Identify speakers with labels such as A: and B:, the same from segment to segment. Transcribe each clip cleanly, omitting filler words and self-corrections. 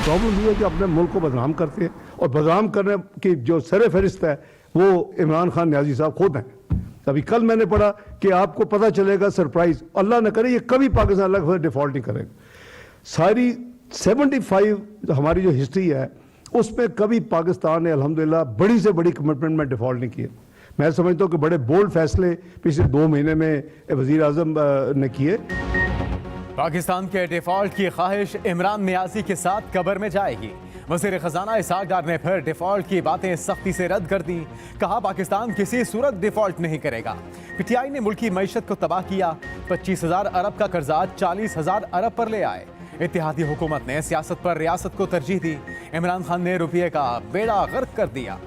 A: Problem ये है कि अपने मुल्क को बदनाम करते हैं और बदनाम करने की जो सर फहरिस्त है वो इमरान खान न्याजी साहब खुद हैं। अभी कल मैंने पढ़ा कि आपको पता चलेगा सरप्राइज, अल्लाह न करे ये कभी पाकिस्तान लगभग डिफॉल्ट नहीं करेगा। सारी 75 हमारी जो हिस्ट्री है उसमें कभी पाकिस्तान ने अल्हम्दुलिल्लाह बड़ी से बड़ी कमिटमेंट में डिफॉल्ट नहीं किया। मैं समझता हूँ कि बड़े बोल्ड फैसले पिछले 2 महीने में वजीर आजम ने किए।
B: पाकिस्तान के डिफॉल्ट की ख्वाहिश इमरान नियाजी के साथ कब्र में जाएगी। वज़ीर खजाना इसहाक डार ने फिर डिफॉल्ट की बातें सख्ती से रद्द कर दी। कहा पाकिस्तान किसी सूरत डिफॉल्ट नहीं करेगा। पीटीआई ने मुल्की मईशत को तबाह किया। 25,000 अरब का कर्जा 40,000 अरब पर ले आए। इत्तेहादी हुकूमत ने सियासत पर रियासत को तरजीह दी। इमरान खान ने रुपये का बेड़ा गर्क कर दिया।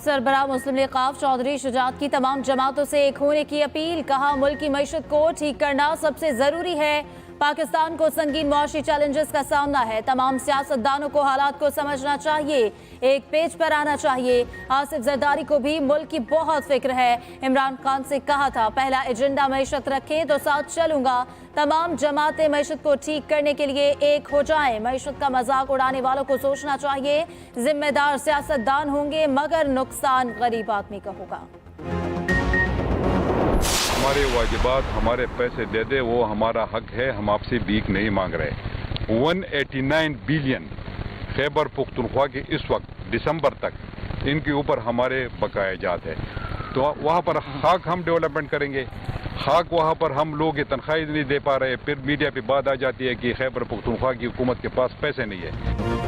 C: सरबराह मुस्लिम लीग काफ चौधरी शुजात की तमाम जमातों से एक होने की अपील। कहा मुल्क की मईशत को ठीक करना सबसे जरूरी है। पाकिस्तान को संगीन मुआशी चैलेंजेस का सामना है। तमाम सियासतदानों को हालात को समझना चाहिए, एक पेज पर आना चाहिए। आसिफ जरदारी को भी मुल्क की बहुत फिक्र है। इमरान खान से कहा था पहला एजेंडा मईशत रखें तो साथ चलूंगा। तमाम जमातें मईशत को ठीक करने के लिए एक हो जाएं। मईशत का मजाक उड़ाने वालों को सोचना चाहिए, जिम्मेदार सियासतदान होंगे मगर नुकसान गरीब आदमी का होगा।
D: हमारे वाजिबात, हमारे पैसे दे दे, वो हमारा हक है। हम आपसे भीख नहीं मांग रहे। 189 बिलियन खैबर पुख्तनख्वा के इस वक्त दिसंबर तक इनके ऊपर हमारे बकाया जात है। तो वहाँ पर खाक हम डेवलपमेंट करेंगे, खाक वहाँ पर हम लोग ये तनख्वाही नहीं दे पा रहे। फिर मीडिया पे बात आ जाती है कि खैबर पुख्तनख्वा की हुकूमत के पास पैसे नहीं है।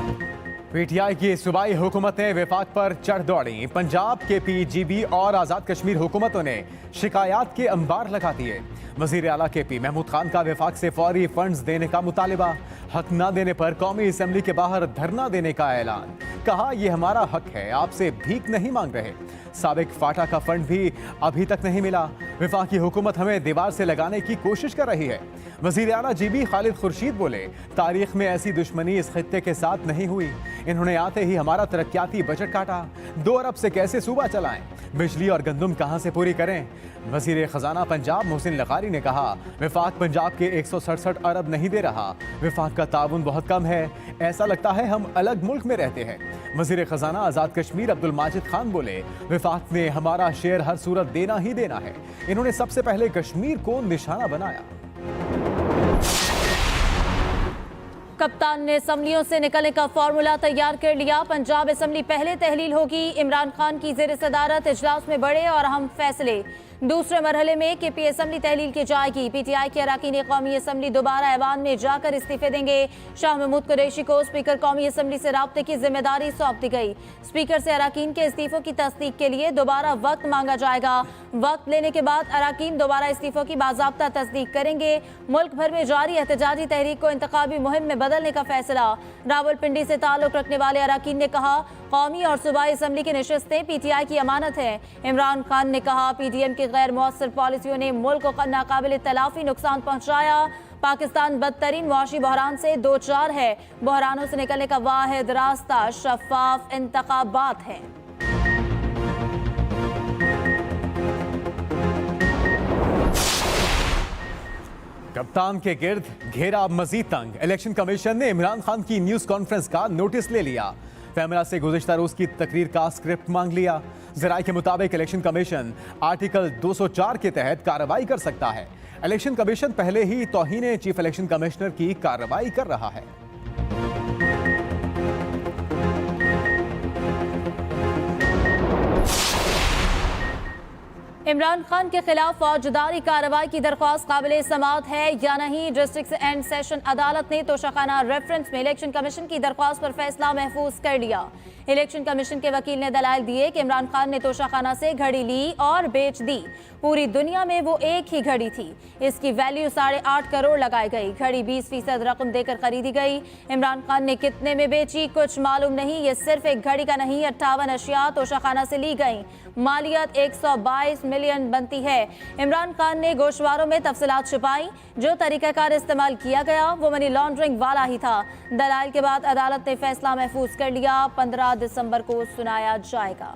B: पीटीआई की सूबाई हुकूमतें विफाक पर चढ़ दौड़ी। पंजाब के पीजीबी और आज़ाद कश्मीर हुकूमतों ने शिकायत के अंबार लगा दिए। वजीर आला के पी महमूद खान का विफाक से फौरी फंड्स देने का मुतालिबा। हक न देने पर कौमी असम्बली के बाहर धरना देने का ऐलान। कहा यह हमारा हक है, आपसे भीख नहीं मांग रहे। साबिक फाटा का फंड भी अभी तक नहीं मिला। विफाकी हुकूमत हमें दीवार से लगाने की कोशिश कर रही है। वजीर आला जीबी खालिद खुर्शीद बोले तारीख में ऐसी दुश्मनी इस खित्ते के साथ नहीं हुई। इन्होंने आते ही हमारा तरक्याती बजट काटा। 2 अरब से कैसे सूबा चलाएं, बिजली और गंदुम कहां से पूरी करें। वजीर खजाना पंजाब मोहसिन लगारी ने कहा विफाक पंजाब के 167 अरब नहीं दे रहा। विफाक का ताउन बहुत कम है, ऐसा लगता है हम अलग मुल्क में रहते हैं। वजीर खजाना आज़ाद कश्मीर अब्दुल माजिद खान बोले विफाक ने हमारा शेयर हर सूरत देना ही देना है। इन्होंने सबसे पहले कश्मीर को निशाना बनाया।
C: कप्तान ने असम्बलियों से निकलने का फॉर्मूला तैयार कर लिया। पंजाब असम्बली पहले तहलील होगी। इमरान खान की ज़ेर सदारत इजलास में बड़े और अहम फैसले। दूसरे मरहले में केपी असम्बली तहलील की जाएगी। पीटीआई के अरकान कौमी असम्बली दोबारा ऐवान में जाकर इस्तीफे देंगे। शाह महमूद कुरैशी को स्पीकर कौमी असम्बली से राब्ते की जिम्मेदारी सौंप दी गई। स्पीकर से अरकान के इस्तीफों की तस्दीक के लिए दोबारा वक्त मांगा जाएगा। वक्त लेने के बाद अरकान दोबारा इस्तीफों की बाज़ाब्ता तस्दीक करेंगे। मुल्क भर में जारी एहतजाजी तहरीक को इंतखाबी मुहिम में बदलने का फैसला। रावलपिंडी से ताल्लुक रखने वाले अरकान ने कहा कौमी और सूबाई असम्बली की नशिस्तें पीटीआई की अमानत है। इमरान खान ने कहा पीडीएम की गैर मौसर पॉलिसियों ने मुल्क को नाकाबिल तलाफी नुकसान पहुंचाया। पाकिस्तान बदतरीन मुआशी बहरान से 2-4 है। बहरानों से निकलने का वाहिद रास्ता शफाफ इंतखाबात है।
B: कप्तान के गिर्द घेरा मजीद तंग। इलेक्शन कमीशन ने इमरान खान की न्यूज कॉन्फ्रेंस का नोटिस ले लिया। फैमरा से गुज़िश्ता रोज की तकरीर का स्क्रिप्ट मांग लिया। ज़राए के मुताबिक इलेक्शन कमीशन आर्टिकल 204 के तहत कार्रवाई कर सकता है। इलेक्शन कमीशन पहले ही तौहीन चीफ इलेक्शन कमिश्नर की कार्रवाई कर रहा है।
C: इमरान खान के खिलाफ फौजदारी कार्रवाई की दरख्वास्त काबिल समाअत है या नहीं। डिस्ट्रिक्ट एंड सेशन अदालत ने तोशाखाना रेफरेंस में इलेक्शन कमीशन की दरख्वास्त पर फैसला महफूज कर लिया। इलेक्शन कमीशन के वकील ने दलाइल दिए कि इमरान खान ने तोशाखाना से घड़ी ली और बेच दी। पूरी दुनिया में वो एक ही घड़ी थी। इसकी वैल्यू 8.5 करोड़ लगाई गई। घड़ी 20% रकम देकर खरीदी गई। इमरान खान ने कितने में बेची कुछ मालूम नहीं। ये सिर्फ एक घड़ी का नहीं, 58 अशिया तोशाखाना से ली गई। मालियत 122 मिलियन बनती है। इमरान खान ने गोशवारों में तफसीलात छुपाई। जो तरीकाकार इस्तेमाल किया गया वो मनी लॉन्ड्रिंग वाला ही था। दलाइल के बाद अदालत ने फैसला महफूज कर लिया। 15 दिसंबर को सुनाया जाएगा।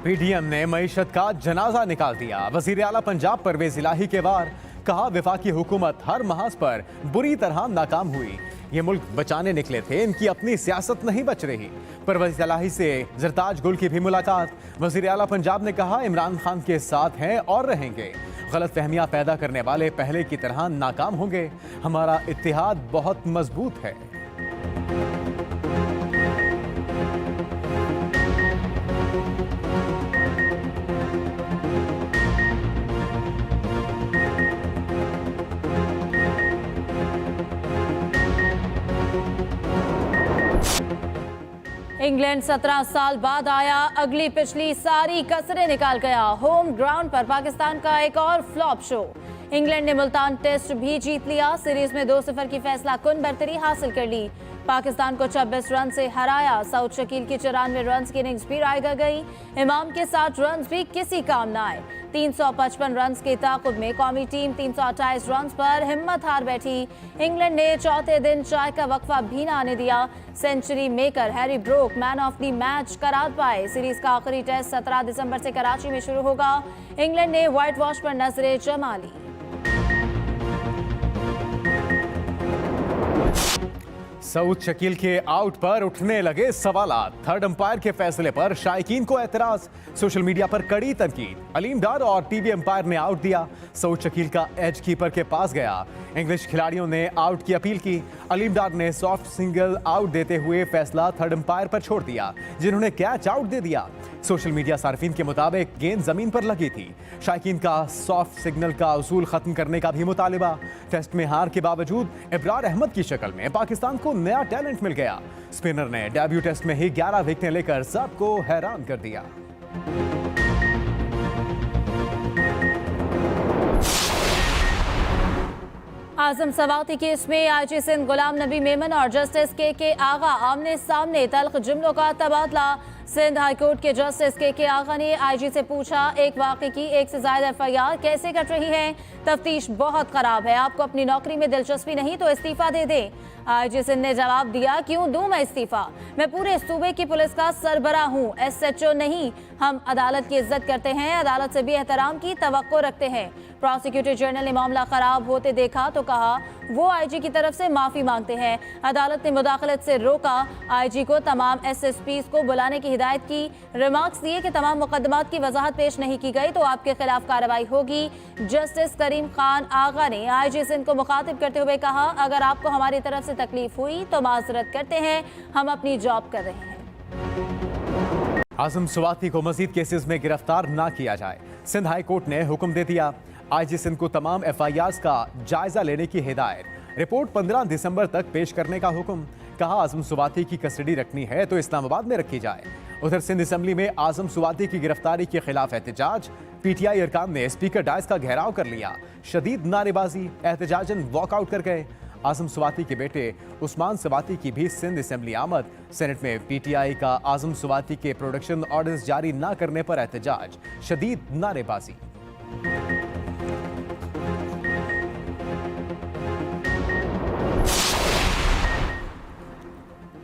B: पीडीएम ने मईशत का जनाजा निकाल दिया। वजीर आला पंजाब परवेज इलाही के वार, कहा वफाकी हुकूमत हर महाज पर बुरी तरह नाकाम हुई। ये मुल्क बचाने निकले थे, इनकी अपनी सियासत नहीं बच रही। परवेज इलाही से जरताज गुल की भी मुलाकात। वजीर आला पंजाब ने कहा इमरान खान के साथ हैं और रहेंगे। गलत फहमियां पैदा करने वाले पहले की तरह नाकाम होंगे। हमारा इत्तेहाद बहुत मजबूत है।
C: इंग्लैंड 17 साल बाद आया, अगली पिछली सारी कसरें निकाल गया। होम ग्राउंड पर पाकिस्तान का एक और फ्लॉप शो। इंग्लैंड ने मुल्तान टेस्ट भी जीत लिया। सीरीज में 2-0 की फैसला कुन बरतरी हासिल कर ली। पाकिस्तान को 26 रन से हराया। साउथ शकील की 94 रन की इनिंग्स भी रायगा गई। इमाम के 60 रन भी किसी काम न आए। 355 रन के ताकुब में कौमी टीम 328 रन पर हिम्मत हार बैठी। इंग्लैंड ने चौथे दिन चाय का वक्फा भी न आने दिया। Century maker Harry Brook man of the match करार पाए। सीरीज का आखिरी टेस्ट 17 दिसंबर से कराची में शुरू होगा। इंग्लैंड ने व्हाइट वॉश पर नजरें जमा ली।
B: सऊद शकील के आउट पर उठने लगे सवालात। थर्ड अंपायर के फैसले पर शायकीन को एतराज। सोशल मीडिया पर कड़ी तनकीद। अलीम डार और टीवी अंपायर ने आउट दिया। सऊद शकील का एज कीपर के पास गया। इंग्लिश खिलाड़ियों ने आउट की अपील की। अलीम डार ने सॉफ्ट सिंगल आउट देते हुए फैसला थर्ड अंपायर पर छोड़ दिया, जिन्होंने कैच आउट दे दिया। सोशल मीडिया सार्फिन के मुताबिक गेंद जमीन पर लगी थी। शायकीन का सॉफ्ट सिग्नल का उसूल खत्म करने का भी मुतालिबा। टेस्ट में हार के बावजूद इब्रार अहमद की शक्ल में पाकिस्तान को नया टैलेंट मिल गया। स्पिनर ने डेब्यू टेस्ट में ही 11 विकेटें लेकर सबको हैरान कर दिया।
C: आजम सवाती केस में आईजी सिंध गुलाम नबी मेमन और जस्टिस के आगा आमने सामने, तल्ख जुमलों का तबादला। सिंध हाईकोर्ट के जस्टिस के आगा ने आईजी से पूछा, एक वाक़े की एक से ज्यादा एफआईआर कैसे कट रही है? तफ्तीश बहुत खराब है। आपको अपनी नौकरी में दिलचस्पी नहीं तो इस्तीफा दे दे। आईजी सिंध ने जवाब दिया, क्यों दूं मैं इस्तीफा? मैं पूरे सूबे की पुलिस का सरबराह हूँ, एसएचओ नहीं। हम अदालत की इज्जत करते हैं, अदालत से भी एहतराम की तवक्को रखते हैं। प्रोसिक्यूटर जनरल ने मामला खराब होते देखा तो कहा वो आईजी की तरफ से माफी मांगते हैं। अदालत ने मुदाखलत से रोका। आईजी को तमाम एसएसपीज को बुलाने की हिदायत की। रिमार्क्स दिए कि तमाम मुकदमात की वजाहत पेश नहीं की गई तो आपके खिलाफ कार्रवाई होगी। जस्टिस करीम खान आगा ने आईजी सिंध को मुखातिब करते हुए कहा, अगर आपको हमारी तरफ से तकलीफ हुई तो माजरत करते हैं, हम अपनी जॉब कर रहे हैं।
B: आजम सवाती को मजीद केसेस में गिरफ्तार ना किया जाए, सिंध हाई कोर्ट ने हुक्म दे दिया। आईजी सिंध को तमाम एफआईआर्स का जायजा लेने की हिदायत। रिपोर्ट 15 दिसंबर तक पेश करने का हुक्म। कहा आजम सवाती की कस्टडी रखनी है तो इस्लामाबाद में रखी जाए। उधर सिंध असम्बली में आजम सवाती की गिरफ्तारी के खिलाफ एहतजाज। पीटीआई अरकान ने स्पीकर डायस का घेराव कर लिया। शदीद नारेबाजी, एहतजाजन वॉकआउट कर गए। आजम सवाती के बेटे उस्मान सवाती की भी सिंध असम्बली आमद। सेनेट में पीटीआई का आजम सवाती के प्रोडक्शन ऑर्डर्स जारी न करने पर एहतजाज। शदीद नारेबाजी।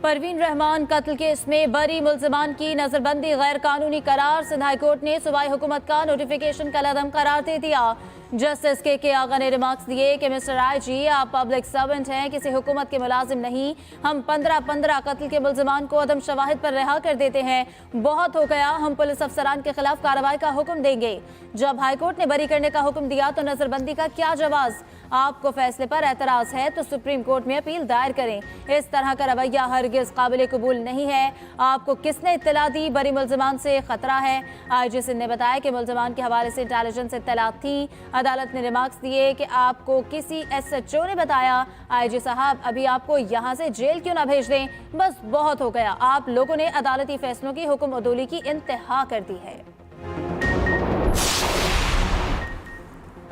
C: परवीन रहमान कत्ल केस में बरी मुल्जिमान की नजरबंदी गैर कानूनी करार। सिंध हाई कोर्ट ने सूबाई हुकूमत का नोटिफिकेशन कलअदम करार दे दिया। जस्टिस के आगा ने रिमार्क्स दिए कि मिस्टर आईजी, आप पब्लिक सर्वेंट हैं, किसी हुकूमत के मुलाजिम नहीं। हम 15-15 कत्ल के मुल्जिमान को अदम शवाहिद पर रिहा कर देते हैं। बहुत हो गया, हम पुलिस अफसरान के खिलाफ कार्रवाई का हुक्म देंगे। जब हाईकोर्ट ने बरी करने का हुक्म दिया तो नजरबंदी का क्या जवाब? आपको फैसले पर एतराज है तो सुप्रीम कोर्ट में अपील दायर करें। इस तरह का रवैया हरगिज काबिल कबूल नहीं है। आपको किसने इत्तला दी? बरी मुल्जिमान से खतरा है। आईजी सिंध ने बताया कि मुल्जिमान के हवाले से इंटेलिजेंस इत्तला थी। अदालत ने रिमार्क्स दिए कि आपको किसी एसएचओ ने बताया, आईजी साहब अभी आपको यहाँ से जेल क्यों ना भेज दें? बस बहुत हो गया, आप लोगों ने अदालती फैसलों की हुक्म अदूली की इंतहा कर दी है।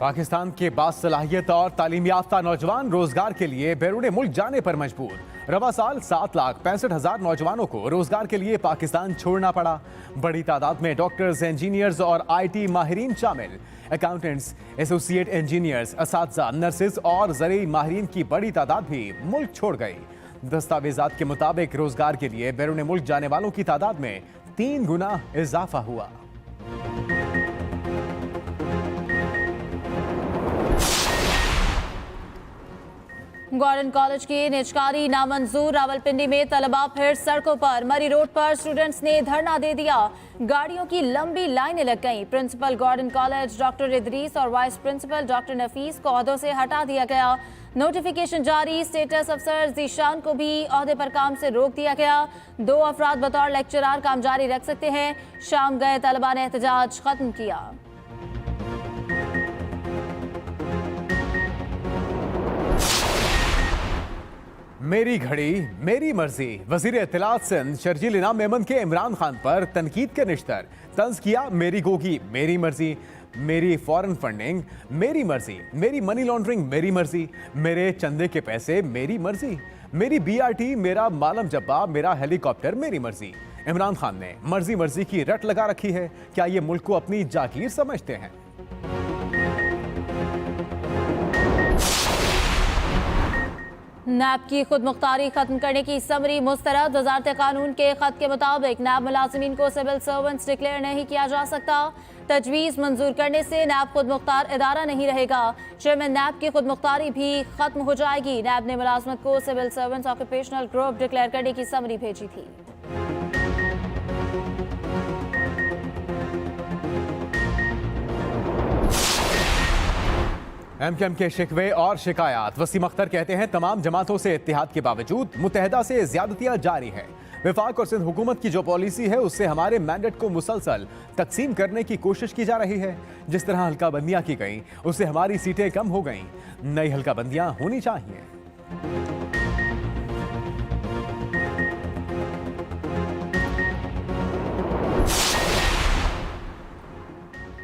B: पाकिस्तान के बासलाहियत और तालीम याफ्ता नौजवान रोजगार के लिए बैरून मुल्क जाने पर मजबूर। रवा साल 7,65,000 नौजवानों को रोजगार के लिए पाकिस्तान छोड़ना पड़ा। बड़ी तादाद में डॉक्टर्स, इंजीनियर्स और आईटी माहिरीन शामिल। अकाउंटेंट्स, एसोसिएट इंजीनियर्स, असातिज़ा, नर्सेज और ज़रूरी माहिरीन की बड़ी तादाद भी मुल्क छोड़ गई। दस्तावेजात के मुताबिक रोजगार के लिए बैरून मुल्क जाने वालों की तादाद में 3 गुना इजाफा हुआ।
C: गॉर्डन कॉलेज की निजकारी नामंजूर। रावलपिंडी में तलबा फिर सड़कों पर। मरी रोड पर स्टूडेंट्स ने धरना दे दिया। गाड़ियों की लंबी लाइनें लग गईं। Principal Gordon College doctor Idris और वाइस प्रिंसिपल डॉक्टर नफीस को ओहदों से हटा दिया गया। नोटिफिकेशन जारी। स्टेटस अफसर जीशान को भी ओहदे पर काम से रोक दिया गया। 2 अफराद बतौर लेक्चरार काम जारी रख सकते हैं। शाम गए तलबा ने एहतजाज खत्म किया।
B: मेरी घड़ी मेरी मर्जी। वजीर इत्तलात सिंध शर्जील इनाम मेमन के इमरान खान पर तनकीद के निश्तर। तंज किया मेरी गोगी मेरी मर्जी, मेरी फॉरेन फंडिंग मेरी मर्जी, मेरी मनी लॉन्ड्रिंग मेरी मर्जी, मेरे चंदे के पैसे मेरी मर्जी, मेरी BRT मेरा मालम जब्बा मेरा हेलीकॉप्टर मेरी मर्जी। इमरान खान ने मर्जी मर्जी की रट लगा रखी है। क्या ये मुल्क को अपनी जागीर समझते हैं?
C: नैब की खुद मुख्तारी खत्म करने की समरी मुस्तरद। वजारत कानून के खत के मुताबिक नैब मुलाजिमीन को सिविल सर्वेंट्स डिक्लेयर नहीं किया जा सकता। तजवीज़ मंजूर करने से नैब खुद मुख्तार इदारा नहीं रहेगा। चेयरमैन नैब की खुद मुख्तारी भी खत्म हो जाएगी। नैब ने मुलाजमत को civil servants occupational group declare करने की समरी भेजी थी।
B: MKM के शिकवे और शिकायत। वसीम अख्तर कहते हैं तमाम जमातों से इत्तेहाद के बावजूद मुत्तहदा से ज्यादतियां जारी है। वफाक और सिंध हुकूमत की जो पॉलिसी है उससे हमारे मैंडेट को मुसलसल तकसीम करने की कोशिश की जा रही है। जिस तरह हल्का बंदियां की गई उससे हमारी सीटें कम हो गईं। नई हल्का बंदियां होनी चाहिए।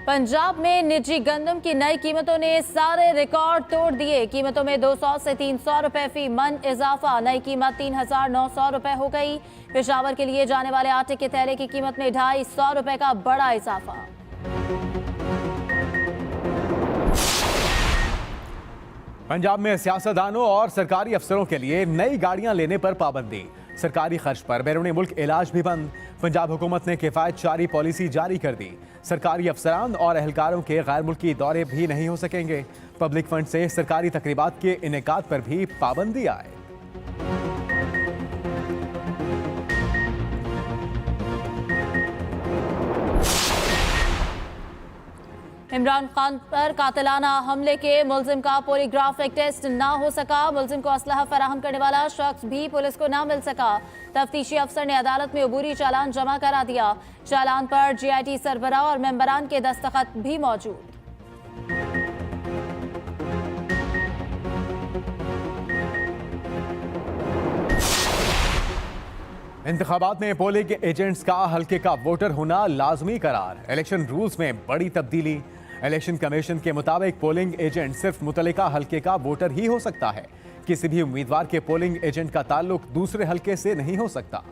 C: पंजाब में निजी गंदम की नई कीमतों ने सारे रिकॉर्ड तोड़ दिए। कीमतों में 200 से 300 रुपए फी मन इजाफा। नई कीमत 3,900 रुपए हो गई। पेशावर के लिए जाने वाले आटे के थैले की कीमत में 250 रुपए का बड़ा इजाफा।
B: पंजाब में सियासतदानों और सरकारी अफसरों के लिए नई गाड़ियां लेने पर पाबंदी। सरकारी खर्च पर बैरून मुल्क इलाज भी बंद। पंजाब हुकूमत ने किफायत शारी पॉलिसी जारी कर दी। सरकारी अफसरान और एहलकारों के गैर मुल्की दौरे भी नहीं हो सकेंगे। पब्लिक फंड से सरकारी तकरीबात के इनेकाद पर भी पाबंदी आए।
C: इमरान खान पर कातिलाना हमले के मुलजिम का पॉलीग्राफिक टेस्ट ना हो सका। मुलजिम को असलहा फराहम करने वाला शख्स भी पुलिस को ना मिल सका। तफ्तीशी अफसर ने अदालत में अबूरी चालान जमा करा दिया। चालान पर GIT सरबराह और मेंबरान के दस्तखत भी मौजूद।
B: इंतखाबात में पोलिंग एजेंट्स का हल्के का वोटर होना लाजमी करार। इलेक्शन रूल्स में बड़ी तब्दीली। इलेक्शन कमीशन के मुताबिक पोलिंग एजेंट सिर्फ मुतल्लिका हल्के का वोटर ही हो सकता है। किसी भी उम्मीदवार के पोलिंग एजेंट का ताल्लुक दूसरे हल्के से नहीं हो सकता।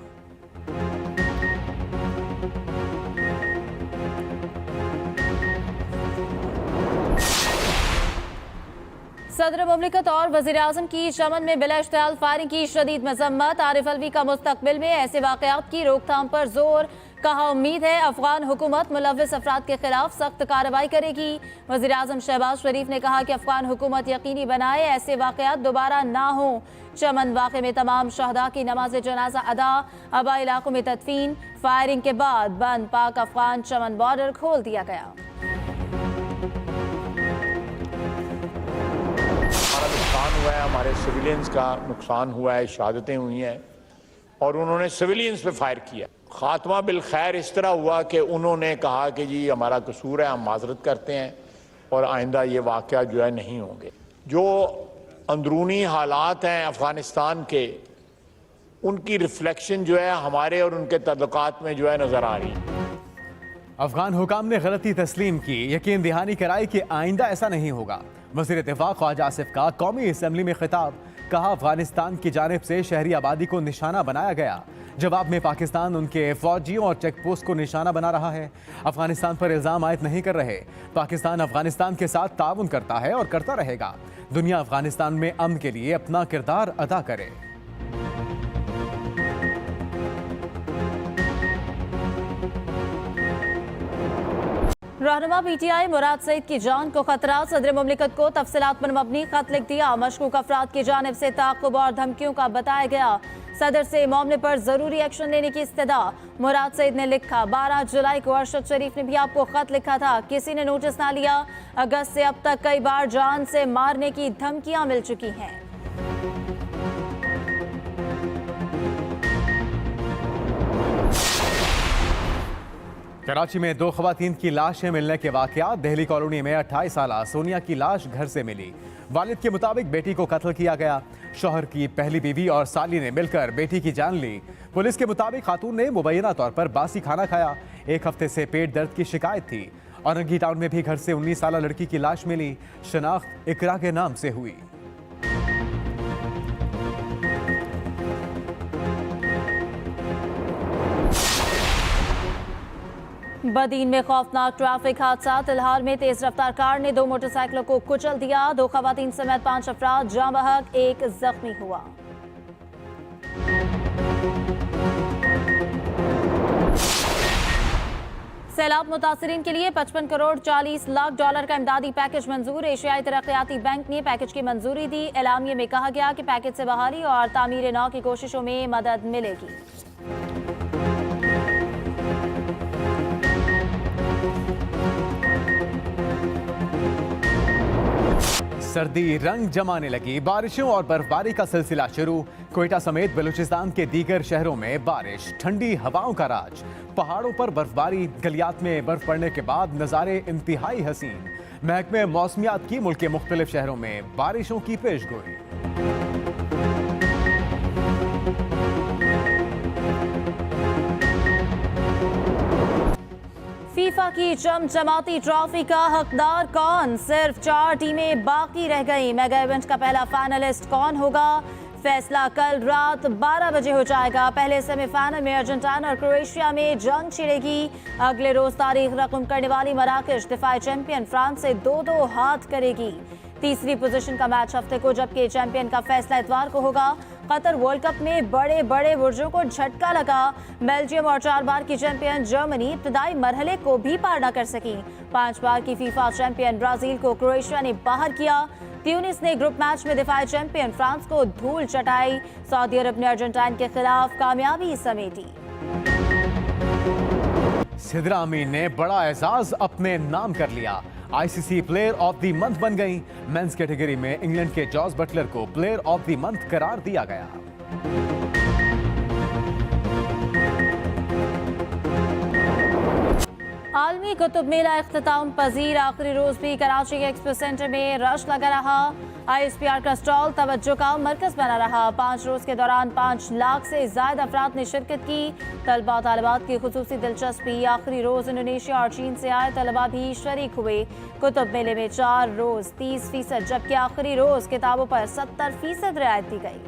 C: सदर मुमलिकत और वज़ीर आज़म की चमन में बिला इश्तिहाल फायरिंग की शदीद मजम्मत। आरिफ अलवी का मुस्तकबिल में ऐसे वाक़यात की रोकथाम पर जोर। कहा उम्मीद है अफगान हुकूमत मुलव्विस अफराद के खिलाफ सख्त कार्रवाई करेगी। वज़ीर आज़म शहबाज शरीफ ने कहा कि अफगान हुकूमत यकीनी बनाए ऐसे वाक़यात दोबारा ना हो। चमन वाक़े में तमाम शहदा की नमाज जनाजा अदा। आबा इलाकों में तदफीन। फायरिंग के बाद बंद पाक अफगान चमन बॉर्डर खोल दिया गया।
E: नुकसान हुआ है, हमारे सिविलियंस का नुकसान हुआ है, शहादतें हुई हैं और उन्होंने सिविलियंस पे फायर किया। खात्मा बिल खैर इस तरह हुआ कि उन्होंने कहा कि जी हमारा कसूर है, हम माजरत करते हैं और आइंदा ये वाक़या जो है नहीं होंगे। जो अंदरूनी हालात हैं अफगानिस्तान के, उनकी रिफ्लेक्शन जो है हमारे और उनके तल्लुकात में जो है नजर आ रही है।
B: अफगान हुकाम ने गलती तस्लीम की, यकीन दहानी कराई कि आइंदा ऐसा नहीं होगा। वज़ीर दिफा ख्वाजा आसिफ का कौमी असम्बली में खिताब। कहा अफगानिस्तान की जानिब से शहरी आबादी को निशाना बनाया गया। जवाब में पाकिस्तान उनके फौजियों और चेक पोस्ट को निशाना बना रहा है। अफगानिस्तान पर इल्ज़ाम आयद नहीं कर रहे। पाकिस्तान अफगानिस्तान के साथ ताउन करता है और करता रहेगा। दुनिया अफगानिस्तान में अमन के लिए अपना किरदार अदा करे।
C: रहनुमा पीटीआई मुराद सईद की जान को खतरा, सदर मुमलिकत को तफसीलात पर मबनी खत लिख दिया। मशकूक अफराद की जानिब से ताक़ुब और धमकियों का बताया गया। सदर से मामले पर जरूरी एक्शन लेने की इस्तदा। मुराद सईद ने लिखा, 12 जुलाई को अरशद शरीफ ने भी आपको खत लिखा था, किसी ने नोटिस ना लिया। अगस्त से अब तक कई बार जान से मारने की धमकियां मिल चुकी हैं।
B: कराची में 2 खवातीन की लाशें मिलने के वाकयात। दिल्ली कॉलोनी में 28 साला सोनिया की लाश घर से मिली। वालिद के मुताबिक बेटी को कत्ल किया गया। शौहर की पहली बीवी और साली ने मिलकर बेटी की जान ली। पुलिस के मुताबिक खातून ने मुबैना तौर पर बासी खाना खाया। 1 हफ्ते से पेट दर्द की शिकायत थी। औरंगी टाउन में भी घर से 19 साला लड़की की लाश मिली। शनाख्त इकरा के नाम से हुई।
C: बदीन में खौफनाक ट्रैफिक हादसा। तिलहार में तेज रफ्तार कार ने 2 मोटरसाइकिलों को कुचल दिया। 2 खवातीन समेत 5 अफराद जाँ बहक, 1 जख्मी हुआ। सैलाब मुतासरीन के लिए 55 करोड़ 40 लाख डॉलर का इमदादी पैकेज मंजूर। एशियाई तरक्याती बैंक ने पैकेज की मंजूरी दी। एलामिये में कहा गया कि पैकेज से बहाली और तामीर नौ की कोशिशों में मदद मिलेगी।
B: सर्दी रंग जमाने लगी। बारिशों और बर्फबारी का सिलसिला शुरू। कोयटा समेत बलूचिस्तान के दीगर शहरों में बारिश, ठंडी हवाओं का राज। पहाड़ों पर बर्फबारी, गलियात में बर्फ पड़ने के बाद नज़ारे इंतहाई हसीन। महकमे मौसमियात की मुल्क के मुख्तलिफ शहरों में बारिशों की पेशगोई।
C: फीफा की चमचमाती ट्रॉफी का हकदार कौन? सिर्फ 4 टीमें बाकी रह गई। मेगा इवेंट का पहला फाइनलिस्ट कौन होगा? फैसला कल रात 12 बजे हो जाएगा। पहले सेमीफाइनल में अर्जेंटीना और क्रोएशिया में जंग छिड़ेगी। अगले रोज तारीख रकम करने वाली मराकश दिफाई चैंपियन फ्रांस से 2-2 हाथ करेगी। तीसरी पोजीशन का मैच हफ्ते को, जबकि चैंपियन का फैसला इतवार को होगा। कतर वर्ल्ड कप में बड़े बड़े बुर्जों को झटका लगा। बेल्जियम और 4 बार की चैंपियन जर्मनी इब्तदाई मरहले को भी पार न कर सकी। 5 बार की फीफा चैंपियन ब्राजील को क्रोएशिया ने बाहर किया। ट्यूनिस ने ग्रुप मैच में दिफाई चैंपियन फ्रांस को धूल चटाई। सऊदी अरब ने अर्जेंटीना के खिलाफ कामयाबी समेटी।
B: सिद्रा अमीन ने बड़ा एजाज अपने नाम कर लिया। ICC player of the month बन गई। मेंस कैटेगरी में इंग्लैंड के जॉस बटलर को प्लेयर ऑफ द मंथ करार दिया गया।
C: आलमी कुतुब मेला इख्तिताम पजीर। आखिरी रोज भी कराची के एक्सपो सेंटर में रश लगा रहा। ISPR का स्टॉल तवज्जो का मरकज बना रहा। 5 रोज के दौरान 5 लाख से ज्यादा अफराद ने शिरकत की। तलबा तालिबात की खुसूसी दिलचस्पी। आखिरी रोज इंडोनेशिया और चीन से आए तलबा भी शरीक हुए। कुतुब मेले में 4 रोज 30%, जबकि आखिरी रोज किताबों पर 70% रियायत दी गई।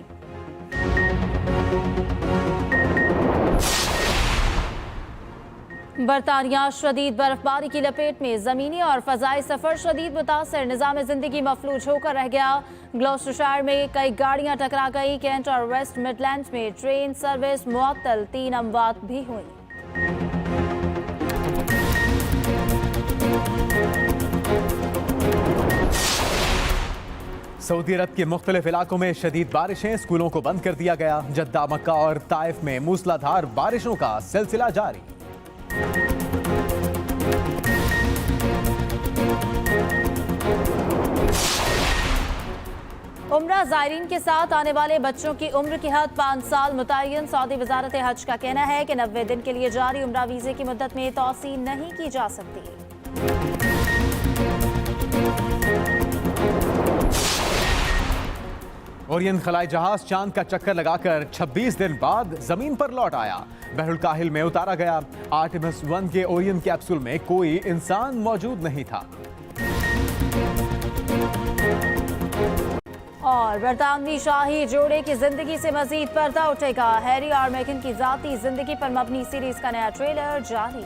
C: बरतानिया शदीद बर्फबारी की लपेट में। जमीनी और फजाई सफर शदीद मुतासर। निजाम जिंदगी मफलूज होकर रह गया। ग्लॉस्टरशायर में कई गाड़ियां टकरा गई। केंट और वेस्ट मिडलैंड्स में ट्रेन सर्विस मुअत्तल। 3 अमवात भी हुई।
B: सऊदी अरब के मुख्तलिफ इलाकों में शदीद बारिशें। स्कूलों को बंद कर दिया गया। जद्दा, मक्का और ताइफ में मूसलाधार बारिशों का सिलसिला जारी।
C: उम्रा ज़ायरीन के साथ आने वाले बच्चों की उम्र की हद 5 साल मुतय्यन। सऊदी वजारत हज का कहना है कि 90 दिन के लिए जारी उम्रा वीजे की मुद्दत में तौसील नहीं की जा सकती।
B: ओरियन खलाई जहाज चांद का चक्कर लगाकर 26 दिन बाद जमीन पर लौट आया। बहरुल काहिल में उतारा गया। आर्टेमिस 1 के ओरियन कैप्सूल में कोई इंसान मौजूद नहीं था।
C: और बरतानवी शाही जोड़े की जिंदगी से मजीद पर्दा उठेगा। हैरी और मेगन की जाती जिंदगी पर मबनी सीरीज का नया ट्रेलर जारी।